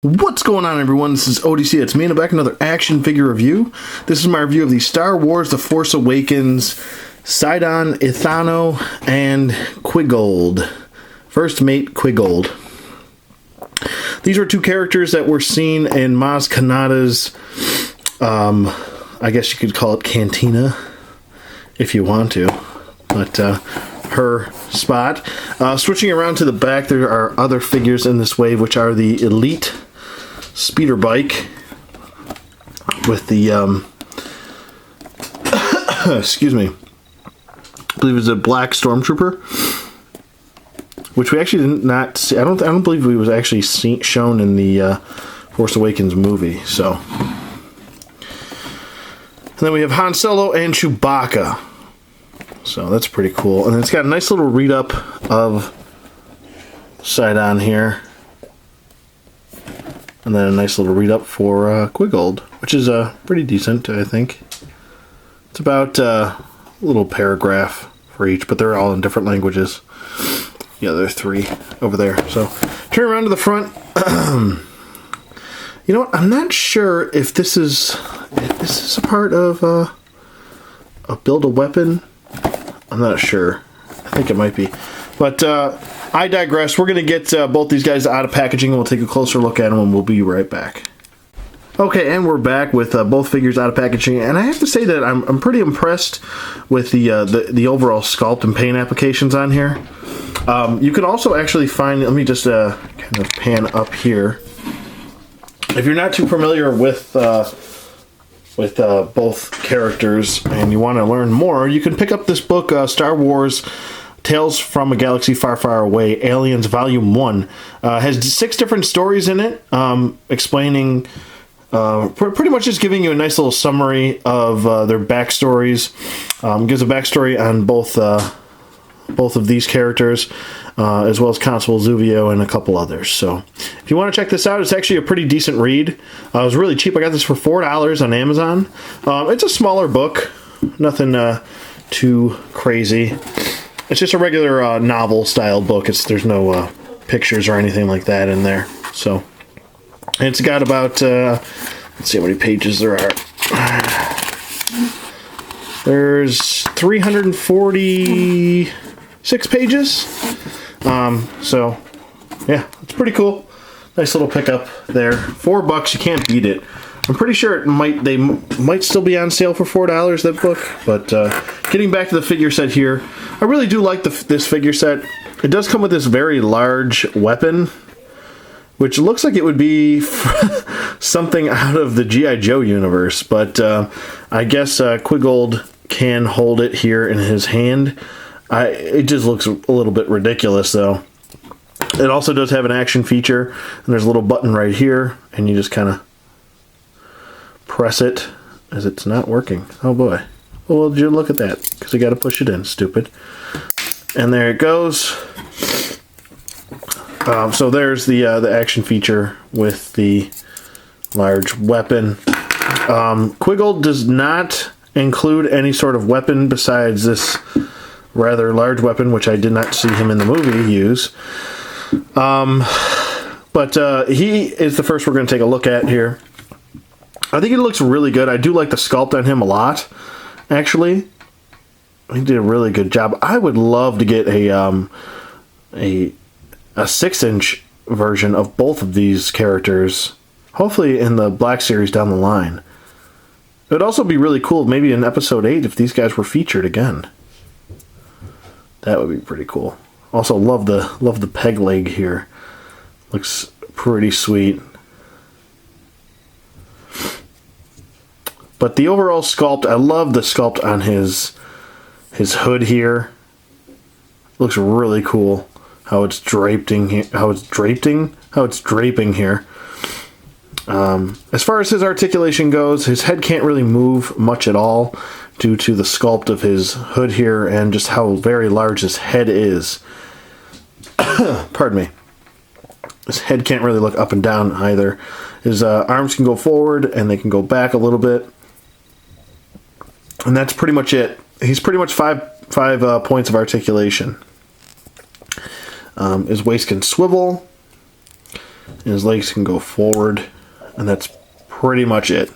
What's going on, everyone? This is ODC. It's me, and I'm back with another action figure review. This is my review of the Star Wars The Force Awakens Sidon, Ithano, and Quiggold. First Mate Quiggold. These are two characters that were seen in Maz Kanata's, I guess you could call it Cantina, if you want to. But, her spot. Switching around to the back, there are other figures in this wave, which are the Elite Speeder Bike with the, excuse me, I believe it's a black Stormtrooper, which we actually did not see. I don't believe he was actually shown in the Force Awakens movie. So, and then we have Han Solo and Chewbacca. So that's pretty cool. And it's got a nice little read-up of Sidon here. And then a nice little read-up for Quiggold, which is pretty decent, I think. It's about a little paragraph for each, but they're all in different languages. Yeah, there are three over there. So turn around to the front. You know what? I'm not sure if this is a part of a Build-A-Weapon. I'm not sure. I think it might be. But I digress. We're going to get both these guys out of packaging, and we'll take a closer look at them, and we'll be right back. Okay, and we're back with both figures out of packaging, and I have to say that I'm pretty impressed with the overall sculpt and paint applications on here. You can also actually find, let me just kind of pan up here. If you're not too familiar with both characters and you want to learn more, you can pick up this book, Star Wars Tales from a Galaxy Far, Far Away, Aliens Volume 1. Has 6 different stories in it, explaining, pretty much just giving you a nice little summary of their backstories. Gives a backstory on both of these characters, as well as Constable Zuvio and a couple others. So if you want to check this out, it's actually a pretty decent read. It was really cheap. I got this for $4 on Amazon. It's a smaller book, nothing too crazy. It's just a regular novel style book. There's no pictures or anything like that in there. So it's got about let's see how many pages there are. There's 346 pages. So yeah, it's pretty cool. Nice little pickup there. $4, you can't beat it. I'm pretty sure they might still be on sale for $4, that book. But getting back to the figure set here, I really do like this figure set. It does come with this very large weapon, which looks like it would be something out of the G.I. Joe universe. But I guess Quiggold can hold it here in his hand. It just looks a little bit ridiculous, though. It also does have an action feature, and there's a little button right here, and you just kind of press it as it's not working. Oh boy. Well, you look at that, because you got to push it in, stupid. And there it goes. So there's the action feature with the large weapon. Quiggold does not include any sort of weapon besides this rather large weapon, which I did not see him in the movie use. But he is the first we're going to take a look at here. I think it looks really good. I do like the sculpt on him a lot, actually. He did a really good job. I would love to get a 6-inch version of both of these characters, hopefully in the Black Series down the line. It would also be really cool, maybe in Episode 8, if these guys were featured again. That would be pretty cool. Also, love the peg leg here. Looks pretty sweet. But the overall sculpt, I love the sculpt on his hood here. Looks really cool. How it's draping here. As far as his articulation goes, his head can't really move much at all due to the sculpt of his hood here and just how very large his head is. Pardon me. His head can't really look up and down either. His arms can go forward and they can go back a little bit. And that's pretty much it. He's pretty much five points of articulation. His waist can swivel. And his legs can go forward, and that's pretty much it.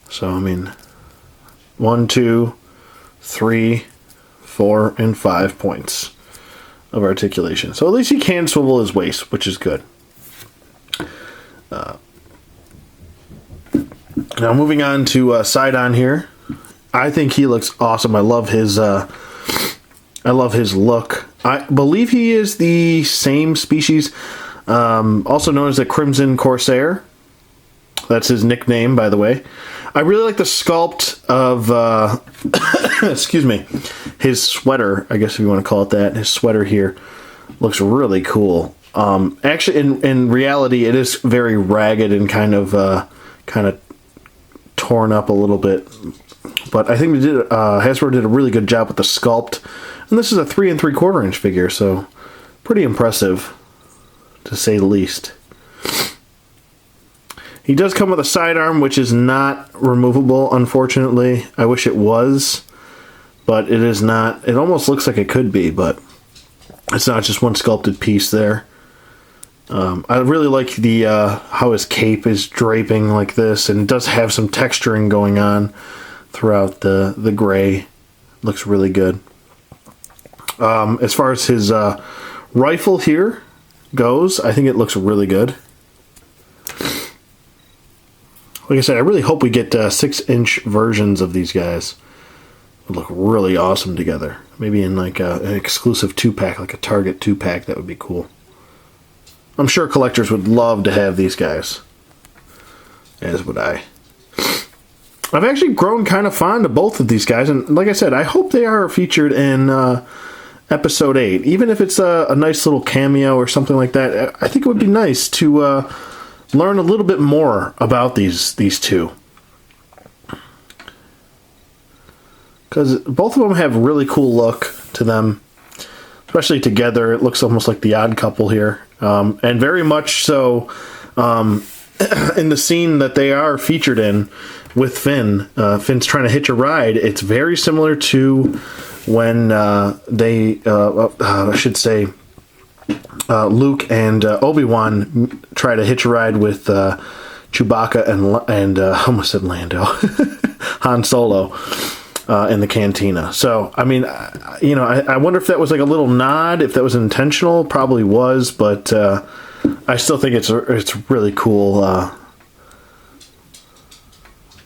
So, I mean, 1, 2, 3, 4, and 5 points of articulation. So at least he can swivel his waist, which is good. Now moving on to Sidon here. I think he looks awesome. I love his look. I believe he is the same species, also known as the Crimson Corsair. That's his nickname, by the way. I really like the sculpt of, excuse me, his sweater, I guess if you want to call it that. His sweater here looks really cool. Actually, in reality, it is very ragged and kind of torn up a little bit. But I think Hasbro did a really good job with the sculpt. And this is a 3 3/4 inch figure, so pretty impressive, to say the least. He does come with a sidearm, which is not removable, unfortunately. I wish it was, but it is not. It almost looks like it could be, but it's not just one sculpted piece there. I really like the how his cape is draping like this, and it does have some texturing going on throughout the gray. Looks really good. As far as his rifle here goes, I think it looks really good. Like I said, I really hope we get 6-inch versions of these guys. Would look really awesome together. Maybe in like an exclusive 2-pack, like a Target 2-pack, that would be cool. I'm sure collectors would love to have these guys. As would I. I've actually grown kind of fond of both of these guys, and like I said, I hope they are featured in Episode 8. Even if it's a nice little cameo or something like that, I think it would be nice to learn a little bit more about these two. Because both of them have really cool look to them. Especially together, it looks almost like the Odd Couple here. And very much so in the scene that they are featured in with Finn. Finn's trying to hitch a ride. It's very similar to when I should say, Luke and Obi-Wan try to hitch a ride with Chewbacca and I almost said Lando, Han Solo in the cantina. So, I mean, you know, I wonder if that was like a little nod, if that was intentional. Probably was, but I still think it's really cool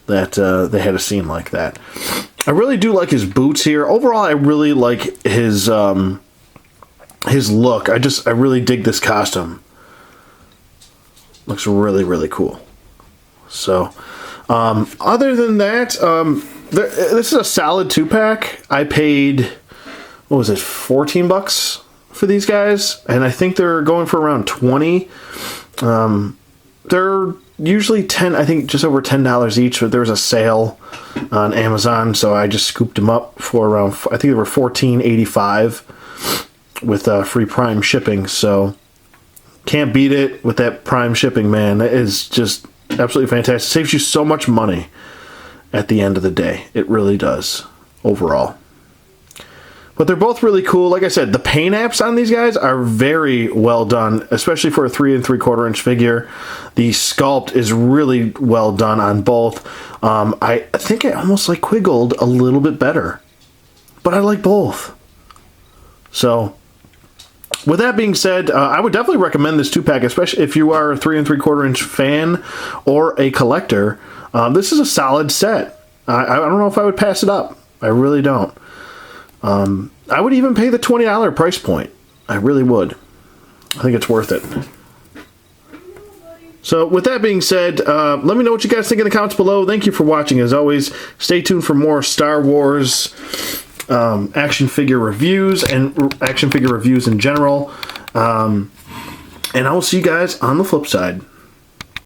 that they had a scene like that. I really do like his boots here. Overall, I really like his look. I really dig this costume. Looks really, really cool. So, other than that, this is a solid 2-pack. I paid, what was it, $14 for these guys, and I think they're going for around $20. They're usually I think just over $10 each, but there was a sale on Amazon, so I just scooped them up for around, I think they were $14.85 with free Prime shipping. So can't beat it with that Prime shipping, man. That is just absolutely fantastic. Saves you so much money at the end of the day. It really does overall. But they're both really cool. Like I said, the paint apps on these guys are very well done, especially for a 3 3/4 inch figure. The sculpt is really well done on both. I think I almost like Quiggold a little bit better, but I like both. So, with that being said, I would definitely recommend this 2-pack, especially if you are a 3 3/4 inch fan or a collector. This is a solid set. I don't know if I would pass it up. I really don't. I would even pay the $20 price point. I really would. I think it's worth it. So with that being said, let me know what you guys think in the comments below. Thank you for watching. As always, stay tuned for more Star Wars action figure reviews and action figure reviews in general. And I will see you guys on the flip side.